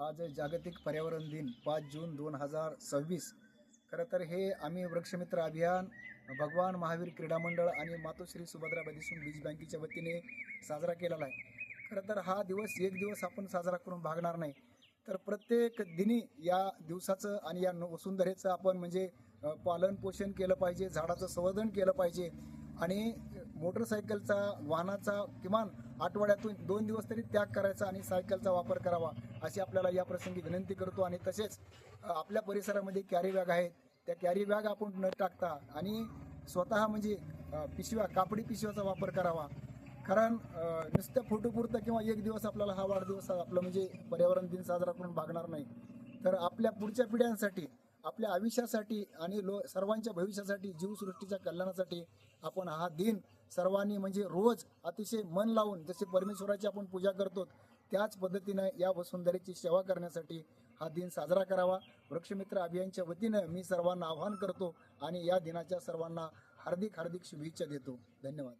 आज जागतिक पर्यावरण दिन 5 जून 2026. खरं तर हे आम्ही वृक्षमित्र अभियान, भगवान महावीर क्रीडा मंडळ आणि मातोश्री सुभद्राबाई देशमुख बीज बँकेच्या वतीने साजरा केलेला आहे. खरं तर हा दिवस एक दिवस आपण साजरा करून भागणार नाही, तर प्रत्येक दिनी या दिवसाचं आणि या वसुंधरेचं आपण म्हणजे पालन पोषण केलं पाहिजे, झाडाचं संवर्धन केलं पाहिजे आणि मोटरसायकलचा वाहनाचा किमान आठवड्यातून 2 दिवस तरी त्याग करायचा आणि सायकलचा वापर करावा अशी आपल्याला या प्रसंगी विनंती करतो. आणि तसेच आपल्या परिसरामध्ये कॅरी बॅग आहेत, त्या कॅरी बॅग आपण न टाकता आणि स्वतः म्हणजे पिशव्या, कापडी पिशव्याचा वापर करावा. कारण नुसत्या फोटोपुरतं किंवा एक दिवस आपल्याला हा वाढदिवस आपलं म्हणजे पर्यावरण दिन साजरा करून भागणार नाही, तर आपल्या पुढच्या पिढ्यांसाठी, आपल्या आयुष्यासाठी आणि सर्वांच्या भविष्यासाठी, जीवसृष्टीच्या कल्याणासाठी आपण हा दिन सर्वांनी म्हणजे रोज अतिशय मन लावून, जसे परमेश्वराची आपण पूजा करतो त्याच पद्धतीनं या वसुंधरेची सेवा करण्यासाठी हा दिन साजरा करावा. वृक्षमित्र अभियानच्या वतीनं मी सर्वांना आवाहन करतो आणि या दिनाच्या सर्वांना हार्दिक शुभेच्छा देतो. धन्यवाद.